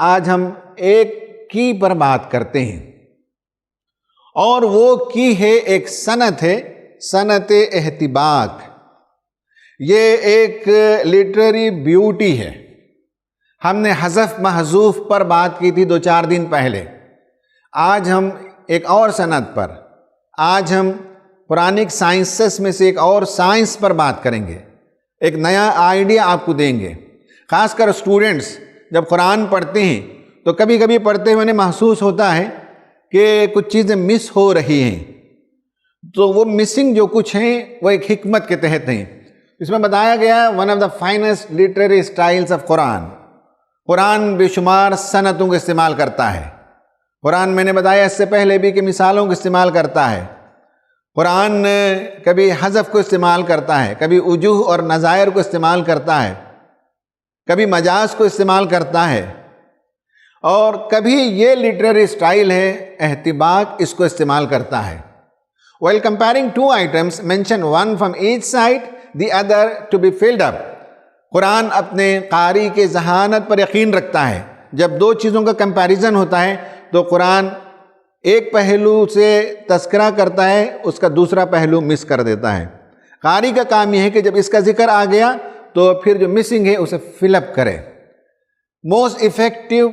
آج ہم ایک کی پر بات کرتے ہیں، اور وہ کی ہے ایک صنعت ہے، صنعت احتباق۔ یہ ایک لٹریری بیوٹی ہے۔ ہم نے حذف محذوف پر بات کی تھی 2-4 دن پہلے۔ آج ہم ایک اور صنعت پر، آج ہم پرانک سائنسز میں سے ایک اور سائنس پر بات کریں گے، ایک نیا آئیڈیا آپ کو دیں گے۔ خاص کر اسٹوڈنٹس جب قرآن پڑھتے ہیں تو کبھی کبھی پڑھتے ہوئے انہیں محسوس ہوتا ہے کہ کچھ چیزیں مس ہو رہی ہیں، تو وہ مسنگ جو کچھ ہیں وہ ایک حکمت کے تحت ہیں۔ اس میں بتایا گیا one of the finest literary styles of Quran. Quran بے شمار صنعتوں کو استعمال کرتا ہے۔ قرآن میں نے بتایا اس سے پہلے بھی کہ مثالوں کو استعمال کرتا ہے۔ قرآن کبھی حذف کو استعمال کرتا ہے، کبھی وجوہ اور نظائر کو استعمال کرتا ہے، کبھی مجاز کو استعمال کرتا ہے، اور کبھی یہ لٹریری سٹائل ہے احتباق، اس کو استعمال کرتا ہے۔ While comparing two items, mention one from each side, the other to be filled up. قرآن اپنے قاری کے ذہانت پر یقین رکھتا ہے۔ جب دو چیزوں کا کمپیریزن ہوتا ہے تو قرآن ایک پہلو سے تذکرہ کرتا ہے، اس کا دوسرا پہلو مس کر دیتا ہے۔ قاری کا کام یہ ہے کہ جب اس کا ذکر آ گیا تو پھر جو مسنگ ہے اسے فل اپ کرے۔ Most effective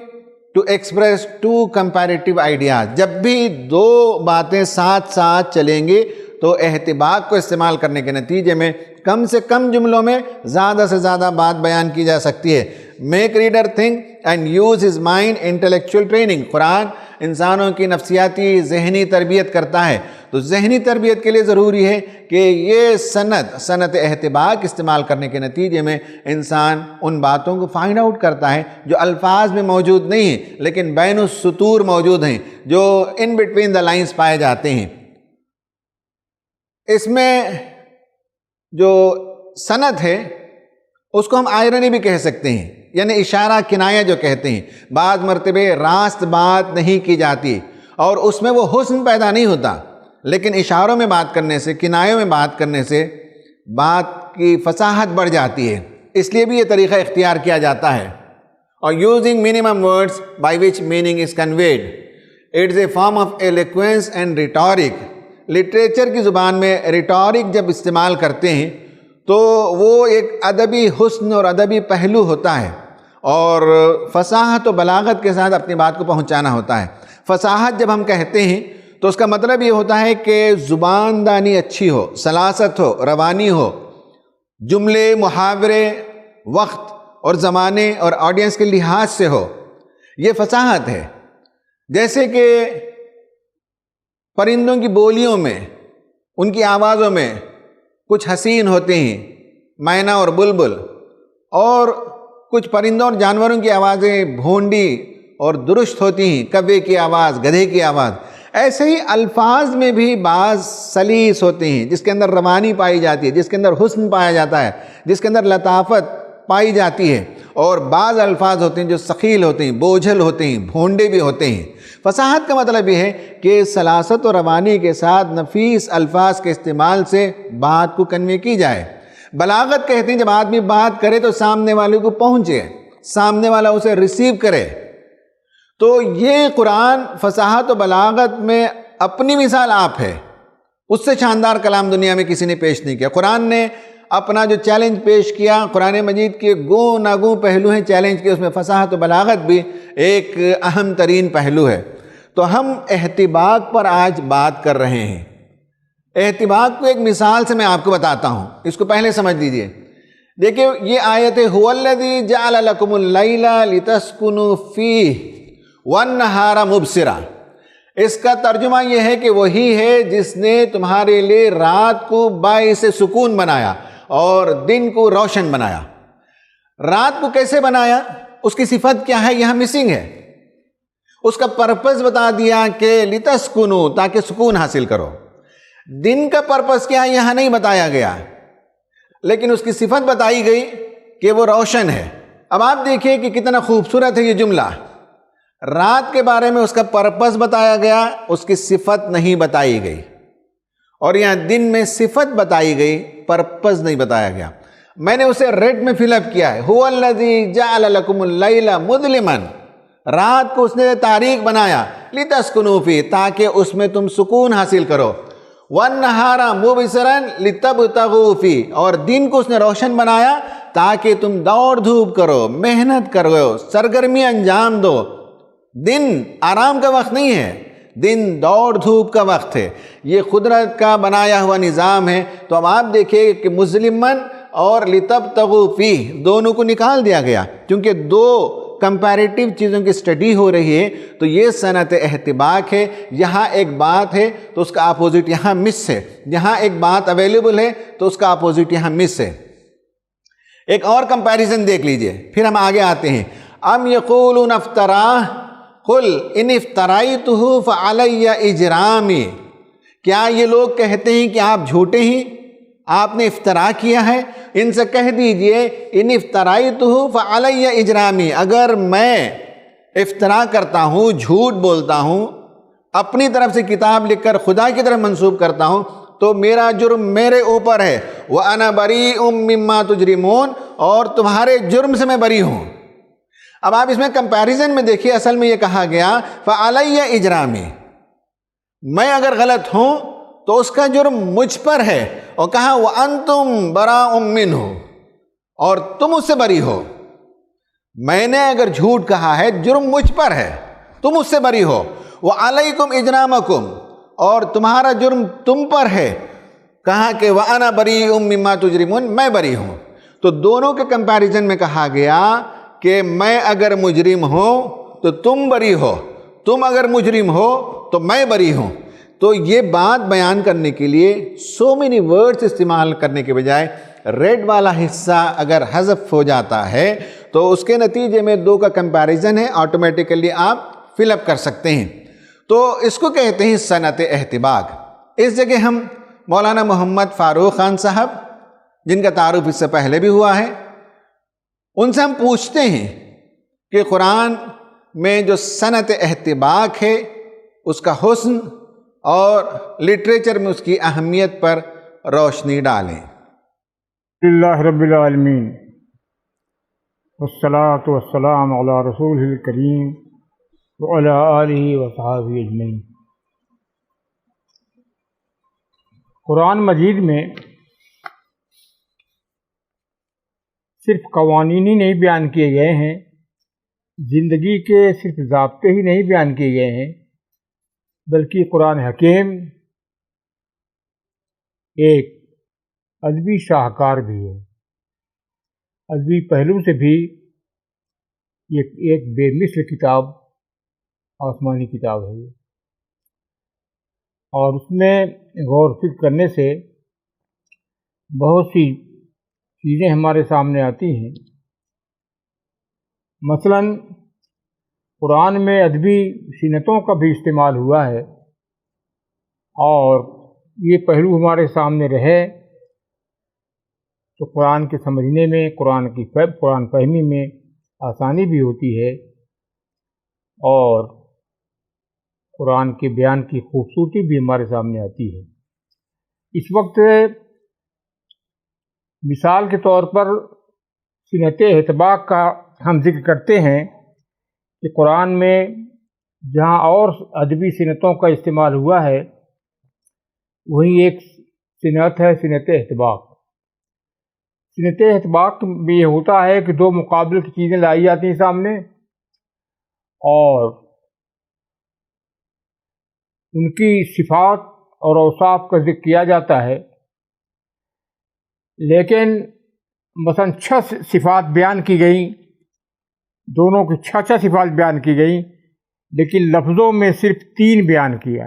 to express to comparative ideas, جب بھی دو باتیں ساتھ ساتھ چلیں گے تو احتباق کو استعمال کرنے کے نتیجے میں کم سے کم جملوں میں زیادہ سے زیادہ بات بیان کی جا سکتی ہے۔ Make reader think and use his mind intellectual training, Quran انسانوں کی نفسیاتی ذہنی تربیت کرتا ہے، تو ذہنی تربیت کے لیے ضروری ہے کہ یہ صنعت احتباق استعمال کرنے کے نتیجے میں انسان ان باتوں کو فائنڈ آؤٹ کرتا ہے جو الفاظ میں موجود نہیں ہیں لیکن بین السطور موجود ہیں، جو ان بٹوین دا لائنز پائے جاتے ہیں۔ اس میں جو صنعت ہے اس کو ہم آئرنی بھی کہہ سکتے ہیں، یعنی اشارہ کنایہ جو کہتے ہیں۔ بعض مرتبے راست بات نہیں کی جاتی اور اس میں وہ حسن پیدا نہیں ہوتا، لیکن اشاروں میں بات کرنے سے، کنایوں میں بات کرنے سے بات کی فصاحت بڑھ جاتی ہے، اس لیے بھی یہ طریقہ اختیار کیا جاتا ہے۔ اور using minimum words by which meaning is conveyed, it's a form of eloquence and rhetoric. Literature کی زبان میں ریٹورک جب استعمال کرتے ہیں تو وہ ایک ادبی حسن اور ادبی پہلو ہوتا ہے، اور فصاحت و بلاغت کے ساتھ اپنی بات کو پہنچانا ہوتا ہے۔ فصاحت جب ہم کہتے ہیں تو اس کا مطلب یہ ہوتا ہے کہ زبان دانی اچھی ہو، سلاست ہو، روانی ہو، جملے، محاورے وقت اور زمانے اور آڈینس کے لحاظ سے ہو، یہ فصاحت ہے۔ جیسے کہ پرندوں کی بولیوں میں، ان کی آوازوں میں کچھ حسین ہوتے ہیں، مینا اور بلبل، اور کچھ پرندوں اور جانوروں کی آوازیں بھونڈی اور درست ہوتی ہیں، کوے کی آواز، گدھے کی آواز۔ ایسے ہی الفاظ میں بھی بعض سلیس ہوتے ہیں جس کے اندر روانی پائی جاتی ہے، جس کے اندر حسن پایا جاتا ہے، جس کے اندر لطافت پائی جاتی ہے، اور بعض الفاظ ہوتے ہیں جو ثقیل ہوتے ہیں، بوجھل ہوتے ہیں، بھونڈے بھی ہوتے ہیں۔ فصاحت کا مطلب یہ ہے کہ سلاست و روانی کے ساتھ نفیس الفاظ کے استعمال سے بات کو کنوے کی جائے۔ بلاغت کہتے ہیں جب آدمی بات کرے تو سامنے والے کو پہنچے، سامنے والا اسے ریسیو کرے۔ تو یہ قرآن فصاحت و بلاغت میں اپنی مثال آپ ہے، اس سے شاندار کلام دنیا میں کسی نے پیش نہیں کیا۔ قرآن نے اپنا جو چیلنج پیش کیا، قرآن مجید کے گوں ناگوں پہلو ہیں چیلنج کے، اس میں فصاحت و بلاغت بھی ایک اہم ترین پہلو ہے۔ تو ہم احتباق پر آج بات کر رہے ہیں۔ احتباق کو ایک مثال سے میں آپ کو بتاتا ہوں، اس کو پہلے سمجھ لیجئے۔ دیکھیں یہ آیت ہے هُوَ الَّذِي جَعَلَ لَكُمُ اللَّيْلَ لِتَسْكُنُوا فِيهِ وَالنَّهَارَ مُبْصِرًا۔ اس کا ترجمہ یہ ہے کہ وہی ہے جس نے تمہارے لیے رات کو باعث سکون بنایا اور دن کو روشن بنایا۔ رات کو کیسے بنایا، اس کی صفت کیا ہے، یہاں مسنگ ہے۔ اس کا پرپس بتا دیا کہ لِتَسْكُنُوا، تاکہ سکون حاصل کرو۔ دن کا پرپس کیا ہے یہاں نہیں بتایا گیا، لیکن اس کی صفت بتائی گئی کہ وہ روشن ہے۔ اب آپ دیکھیں کہ کتنا خوبصورت ہے یہ جملہ۔ رات کے بارے میں اس کا پرپس بتایا گیا، اس کی صفت نہیں بتائی گئی، اور یہاں دن میں صفت بتائی گئی، پرپس نہیں بتایا گیا۔ میں نے اسے ریڈ میں فل اپ کیا ہے، هُوَ الَّذِي جَعَلَ لَكُمُ اللَّيْلَ مُظْلِمًا۔ رات کو اس نے تاریک بنایا لتسکنوا فیہ تاکہ اس میں تم سکون حاصل کرو، والنہار مبصرا لتبتغوا فیہ اور دن کو اس نے روشن بنایا تاکہ تم دوڑ دھوپ کرو، محنت کرو، سرگرمی انجام دو۔ دن آرام کا وقت نہیں ہے، دن دوڑ دھوپ کا وقت ہے، یہ قدرت کا بنایا ہوا نظام ہے۔ تو اب آپ دیکھیں کہ مظلماً اور لتبتغوا فیہ دونوں کو نکال دیا گیا، کیونکہ دو کمپیریٹیو چیزوں کی سٹڈی ہو رہی ہے۔ تو یہ صنعت احتباک ہے، یہاں ایک بات ہے تو اس کا اپوزٹ یہاں مس ہے، یہاں ایک بات اویلیبل ہے تو اس کا اپوزٹ یہاں مس ہے۔ ایک اور کمپیریزن دیکھ لیجئے، پھر ہم آگے آتے ہیں۔ ام یقولون افتراہ قل ان افترائتہ فعلی اجرامی، کیا یہ لوگ کہتے ہیں کہ آپ جھوٹے ہیں، آپ نے افتراء کیا ہے؟ ان سے کہہ دیجئے ان افترائتہ فعلی اجرامی، اگر میں افتراء کرتا ہوں، جھوٹ بولتا ہوں، اپنی طرف سے کتاب لکھ کر خدا کی طرف منسوب کرتا ہوں تو میرا جرم میرے اوپر ہے، وَأَنَا بَرِيءٌ مِّمَّا تُجْرِمُونَ اور تمہارے جرم سے میں بری ہوں۔ اب آپ اس میں کمپیریزن میں دیکھیے، اصل میں یہ کہا گیا فَعَلَيَّ اِجْرَامِ، میں اگر غلط ہوں تو اس کا جرم مجھ پر ہے، اور کہا وَأَنْتُمْ بَرَاءٌ مِّنْهُ اور تم اس سے بری ہو۔ میں نے اگر جھوٹ کہا ہے جرم مجھ پر ہے، تم اس سے بری ہو۔ وَعَلَيْكُمْ إِجْرَامَكُمْ اور تمہارا جرم تم پر ہے، کہا کہ وَأَنَا بَرِيءٌ مِّمَّا تُجْرِمُونَ میں بری ہوں۔ تو دونوں کے کمپیریزن میں کہا گیا کہ میں اگر مجرم ہوں تو تم بری ہو، تم اگر مجرم ہو تو میں بری ہوں۔ تو یہ بات بیان کرنے کے لیے سو مینی ورڈز استعمال کرنے کے بجائے ریڈ والا حصہ اگر حذف ہو جاتا ہے تو اس کے نتیجے میں دو کا کمپیریزن ہے، آٹومیٹیکلی آپ فل اپ کر سکتے ہیں۔ تو اس کو کہتے ہیں صنعت احتباک۔ اس جگہ ہم مولانا محمد فاروق خان صاحب، جن کا تعارف اس سے پہلے بھی ہوا ہے، ان سے ہم پوچھتے ہیں کہ قرآن میں جو صنعت احتباک ہے اس کا حسن اور لٹریچر میں اس کی اہمیت پر روشنی ڈالیں۔ اللہ رب العالمین والصلاة والسلام علی رسول الکریم وعلی آلہ وصحبہ اجمعین۔ قرآن مجید میں صرف قوانین ہی نہیں بیان کیے گئے ہیں، زندگی کے صرف ضابطے ہی نہیں بیان کیے گئے ہیں، بلکہ قرآن حکیم ایک ادبی شاہکار بھی ہے۔ ادبی پہلو سے بھی یہ ایک بے مثل کتاب، آسمانی کتاب ہے، اور اس میں غور و فکر کرنے سے بہت سی چیزیں ہمارے سامنے آتی ہیں۔ مثلاً قرآن میں ادبی صنعتوں کا بھی استعمال ہوا ہے، اور یہ پہلو ہمارے سامنے رہے تو قرآن کے سمجھنے میں، قرآن فہمی میں آسانی بھی ہوتی ہے، اور قرآن کے بیان کی خوبصورتی بھی ہمارے سامنے آتی ہے۔ اس وقت مثال کے طور پر صنعت احتباک کا ہم ذکر کرتے ہیں کہ قرآن میں جہاں اور ادبی صنعتوں کا استعمال ہوا ہے وہیں ایک صنعت ہے صنعت احتباک۔ صنعت احتباک میں یہ ہوتا ہے کہ دو مقابل کی چیزیں لائی جاتی ہیں سامنے، اور ان کی صفات اور اوصاف کا ذکر کیا جاتا ہے، لیکن مثلاً 6 صفات بیان کی گئیں، دونوں کی 6 صفات بیان کی گئیں، لیکن لفظوں میں صرف 3 بیان کیا،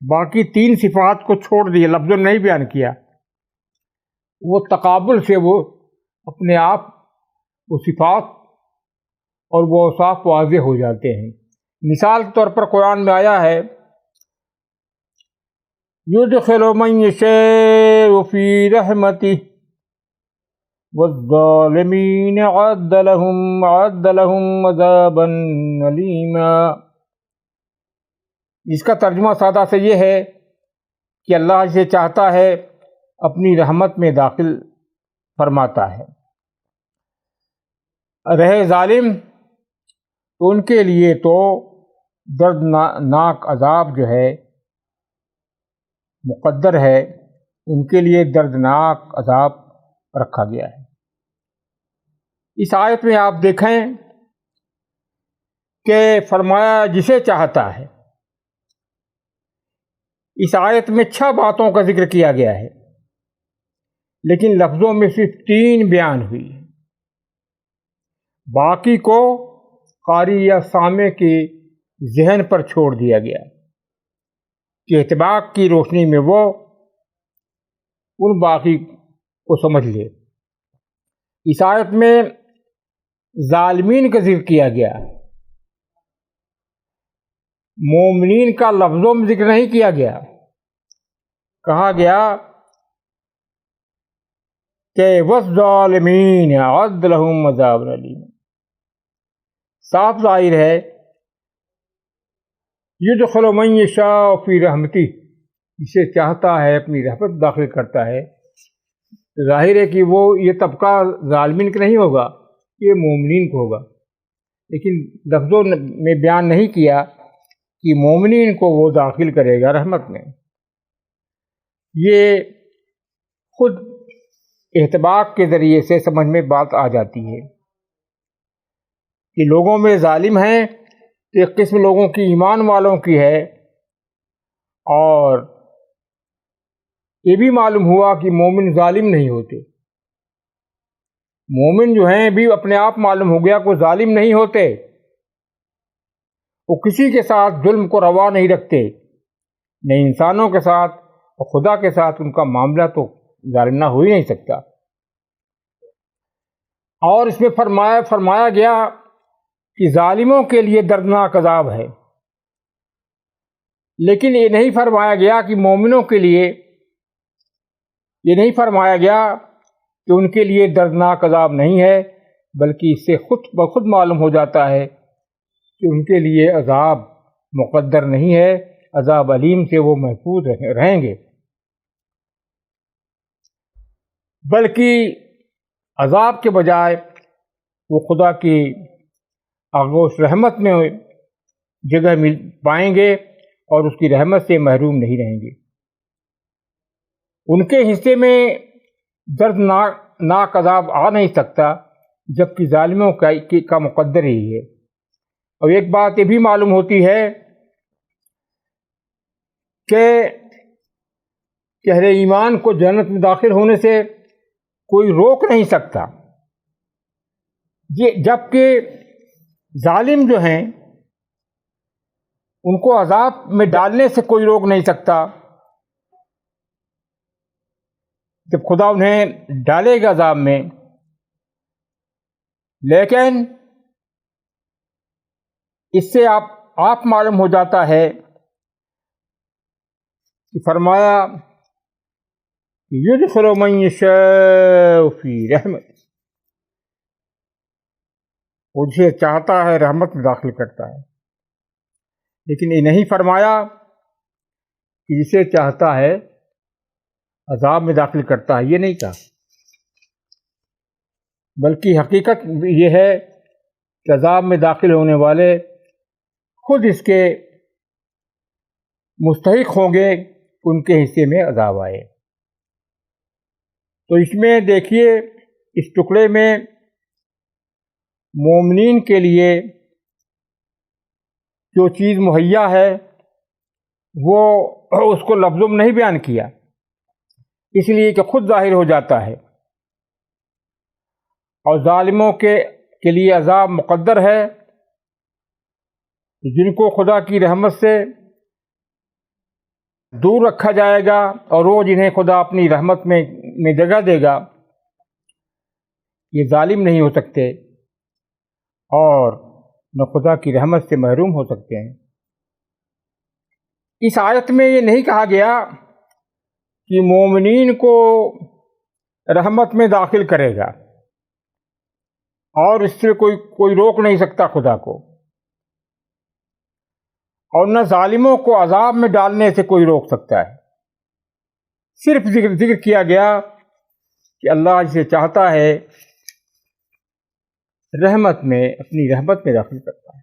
باقی 3 صفات کو چھوڑ دیا، لفظوں میں نہیں بیان کیا۔ وہ تقابل سے وہ اپنے آپ وہ صفات اور وہ اوصاف واضح ہو جاتے ہیں۔ مثال کے طور پر قرآن میں آیا ہے يُدْخِلُ مَن يَشَاءُ فِي رَحْمَتِهِ وَالظَّالِمِينَ أَعَدَّ لَهُمْ عَذَابًا أَلِيمًا۔ اس کا ترجمہ سادہ سے یہ ہے کہ اللہ جسے چاہتا ہے اپنی رحمت میں داخل فرماتا ہے۔ رہے ظالم تو ان کے لیے تو دردناک عذاب جو ہے مقدر ہے، ان کے لیے دردناک عذاب رکھا گیا ہے۔ اس آیت میں آپ دیکھیں کہ فرمایا جسے چاہتا ہے، اس آیت میں 6 باتوں کا ذکر کیا گیا ہے، لیکن لفظوں میں صرف 3 بیان ہوئی ہیں، باقی کو قاری یا سامع کے ذہن پر چھوڑ دیا گیا کہ اتباق کی روشنی میں وہ ان باقی کو سمجھ لے۔ اس آیت میں ظالمین کا ذکر کیا گیا، مومنین کا لفظوں میں ذکر نہیں کیا گیا۔ کہا گیا کہ وَالظَّالِمِينَ أَعَدَّ لَهُمْ عَذَابًا أَلِيمًا، صاف ظاہر ہے يُدْخِلُ مَن يَشَاءُ فِي رَحْمَتِهِ، جسے چاہتا ہے اپنی رحمت داخل کرتا ہے۔ ظاہر ہے کہ وہ یہ طبقہ ظالمین کا نہیں ہوگا، یہ مومنین کو ہوگا، لیکن لفظوں میں بیان نہیں کیا کہ مومنین کو وہ داخل کرے گا رحمت میں۔ یہ خود احتباق کے ذریعے سے سمجھ میں بات آ جاتی ہے کہ لوگوں میں ظالم ہیں، ایک قسم لوگوں کی ایمان والوں کی ہے، اور یہ بھی معلوم ہوا کہ مومن ظالم نہیں ہوتے۔ مومن جو ہیں بھی اپنے آپ معلوم ہو گیا کوئی ظالم نہیں ہوتے، وہ کسی کے ساتھ ظلم کو روا نہیں رکھتے، نہ انسانوں کے ساتھ اور خدا کے ساتھ ان کا معاملہ تو ظالم نہ ہو ہی نہیں سکتا۔ اور اس میں فرمایا گیا کہ ظالموں کے لیے دردناک عذاب ہے، لیکن یہ نہیں فرمایا گیا کہ مومنوں کے لیے، یہ نہیں فرمایا گیا کہ ان کے لیے دردناک عذاب نہیں ہے، بلکہ اس سے خود بخود معلوم ہو جاتا ہے کہ ان کے لیے عذاب مقدر نہیں ہے، عذاب علیم سے وہ محفوظ رہیں گے، بلکہ عذاب کے بجائے وہ خدا کی آغوش رحمت میں جگہ مل پائیں گے اور اس کی رحمت سے محروم نہیں رہیں گے۔ ان کے حصے میں دردناک عذاب آ نہیں سکتا، جبکہ ظالموں کا مقدر ہی ہے۔ اور ایک بات یہ بھی معلوم ہوتی ہے کہ اہل ایمان کو جنت میں داخل ہونے سے کوئی روک نہیں سکتا، جبکہ ظالم جو ہیں ان کو عذاب میں ڈالنے سے کوئی روک نہیں سکتا۔ جب خدا انہیں ڈالے گا عذاب میں، لیکن اس سے آپ معلوم ہو جاتا ہے کہ فرمایا يُدْخِلُ مَن يَشَاءُ فِي رَحْمَتِهِ، وہ جسے چاہتا ہے رحمت میں داخل کرتا ہے، لیکن یہ نہیں فرمایا کہ جسے چاہتا ہے عذاب میں داخل کرتا ہے، یہ نہیں کہا، بلکہ حقیقت یہ ہے کہ عذاب میں داخل ہونے والے خود اس کے مستحق ہوں گے، ان کے حصے میں عذاب آئے۔ تو اس میں دیکھیے، اس ٹکڑے میں مومنین کے لیے جو چیز مہیا ہے وہ اس کو لفظوں میں نہیں بیان کیا، اس لیے کہ خود ظاہر ہو جاتا ہے، اور ظالموں کے لیے عذاب مقدر ہے، جن کو خدا کی رحمت سے دور رکھا جائے گا، اور وہ جنہیں خدا اپنی رحمت میں جگہ دے گا، یہ ظالم نہیں ہو سکتے اور نہ خدا کی رحمت سے محروم ہو سکتے ہیں۔ اس آیت میں یہ نہیں کہا گیا کہ مومنین کو رحمت میں داخل کرے گا اور اس سے کوئی روک نہیں سکتا خدا کو، اور نہ ظالموں کو عذاب میں ڈالنے سے کوئی روک سکتا ہے۔ صرف ذکر کیا گیا کہ اللہ جسے چاہتا ہے رحمت میں، اپنی رحمت میں داخل کرتا ہے۔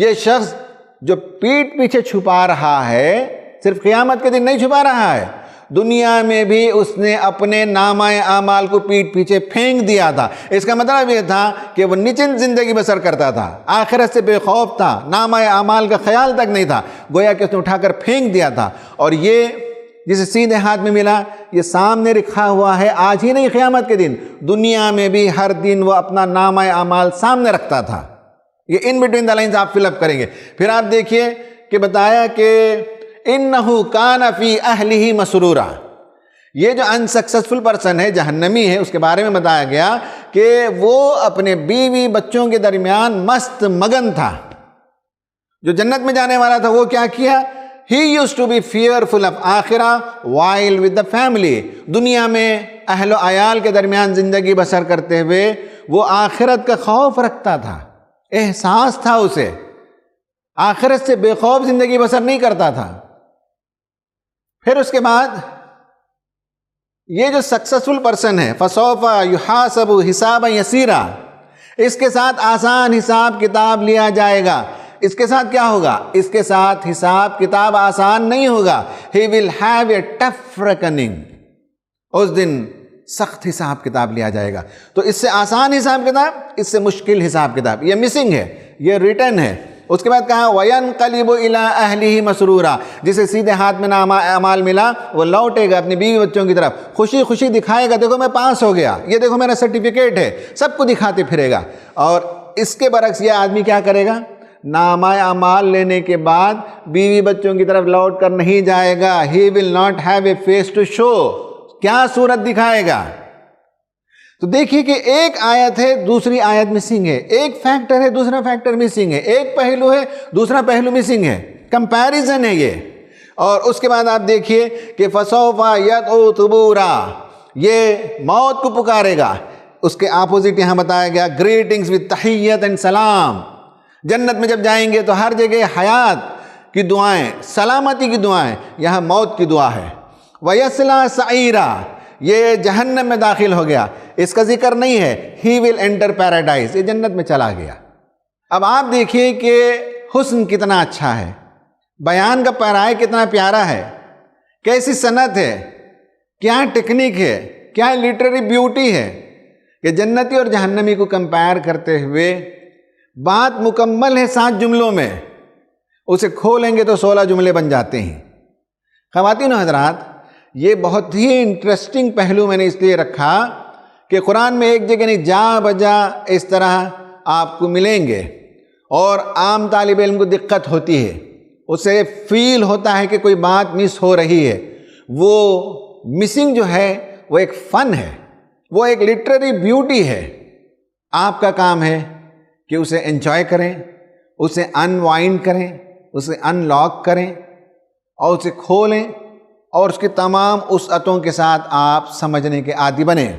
یہ شخص جو پیٹھ پیچھے چھپا رہا ہے صرف قیامت کے دن نہیں چھپا رہا ہے، دنیا میں بھی اس نے اپنے نامہ اعمال کو پیٹھ پیچھے پھینک دیا تھا۔ اس کا مطلب یہ تھا کہ وہ نچن زندگی بسر کرتا تھا، آخرت سے بے خوف تھا، نامہ اعمال کا خیال تک نہیں تھا، گویا کہ اس نے اٹھا کر پھینک دیا تھا۔ اور یہ جسے سیدھے ہاتھ میں ملا، یہ سامنے رکھا ہوا ہے، آج ہی نہیں قیامت کے دن، دنیا میں بھی ہر دن وہ اپنا نامہ اعمال سامنے رکھتا تھا۔ یہ ان بٹوین دا لائنز آپ فل اپ کریں گے۔ پھر آپ دیکھیے کہ بتایا کہ اِنَّهُ كَانَ فِي أَهْلِهِ مَسْرُورًا، یہ جو انسکسیسفل پرسن ہے، جہنمی ہے، اس کے بارے میں بتایا گیا کہ وہ اپنے بیوی بچوں کے درمیان مست مگن تھا۔ جو جنت میں جانے والا تھا وہ کیا کیا؟ He used to be fearful of آخرہ while with the family، دنیا میں اہل و عیال کے درمیان زندگی بسر کرتے ہوئے وہ آخرت کا خوف رکھتا تھا، احساس تھا اسے، آخرت سے بے خوف زندگی بسر نہیں کرتا تھا۔ پھر اس کے بعد یہ جو سکسیسفل پرسن ہے، فَسَوْفَ يُحَاسَبُ حِسَابًا يَسِيرًا، اس کے ساتھ آسان حساب کتاب لیا جائے گا۔ اس کے ساتھ کیا ہوگا؟ اس کے ساتھ حساب کتاب آسان نہیں ہوگا۔ He will have a tough reckoning، اس دن سخت حساب کتاب لیا جائے گا۔ تو اس سے آسان حساب کتاب، اس سے مشکل حساب کتاب، یہ مسنگ ہے، یہ ریٹن ہے۔ اس کے بعد کہا وَيَنْقَلِبُ إِلَىٰ أَهْلِهِ مَسْرُورًا، جسے سیدھے ہاتھ میں نامہ اعمال ملا وہ لوٹے گا اپنی بیوی بچوں کی طرف، خوشی خوشی دکھائے گا، دیکھو میں پاس ہو گیا، یہ دیکھو میرا سرٹیفکیٹ ہے، سب کو دکھاتے پھرے گا۔ اور اس کے برعکس یہ آدمی کیا کرے گا؟ نامہ اعمال لینے کے بعد بیوی بچوں کی طرف لوٹ کر نہیں جائے گا۔ He will not have a face to show، کیا صورت دکھائے گا؟ تو دیکھیے کہ ایک آیت ہے، دوسری آیت مسنگ ہے، ایک فیکٹر ہے، دوسرا فیکٹر مسنگ ہے، ایک پہلو ہے، دوسرا پہلو مسنگ ہے، کمپیریزن ہے یہ۔ اور اس کے بعد آپ دیکھیے کہ فَسَوْفَ يَدْعُو ثُبُورًا، یہ موت کو پکارے گا۔ اس کے اپوزٹ یہاں بتایا گیا گریٹنگز وِتھ تحیت اینڈ سلام۔ جنت میں جب جائیں گے تو ہر جگہ حیات کی دعائیں، سلامتی کی دعائیں، یہاں موت کی دعا ہے۔ وَيَصْلَىٰ سَعِيرًا، یہ جہنم میں داخل ہو گیا، اس کا ذکر نہیں ہے۔ He will enter paradise، یہ جنت میں چلا گیا۔ اب آپ دیکھیے کہ حسن کتنا اچھا ہے، بیان کا پیرائے کتنا پیارا ہے، کیسی صنعت ہے، کیا ٹیکنیک ہے، کیا لٹریری بیوٹی ہے کہ جنتی اور جہنمی کو کمپائر کرتے ہوئے بات مکمل ہے 7 جملوں میں، اسے کھولیں گے تو 16 جملے بن جاتے ہیں۔ خواتین و حضرات، یہ بہت ہی انٹرسٹنگ پہلو میں نے اس لیے رکھا کہ قرآن میں ایک جگہ نہیں، جا بجا اس طرح آپ کو ملیں گے، اور عام طالب علم کو دقت ہوتی ہے، اسے فیل ہوتا ہے کہ کوئی بات مس ہو رہی ہے۔ وہ مسنگ جو ہے وہ ایک فن ہے، وہ ایک لٹریری بیوٹی ہے۔ آپ کا کام ہے کہ اسے انجوائے کریں، اسے انوائنڈ کریں، اسے ان لاک کریں اور اسے کھولیں، اور اس کی تمام وسعتوں کے ساتھ آپ سمجھنے کے عادی بنیں۔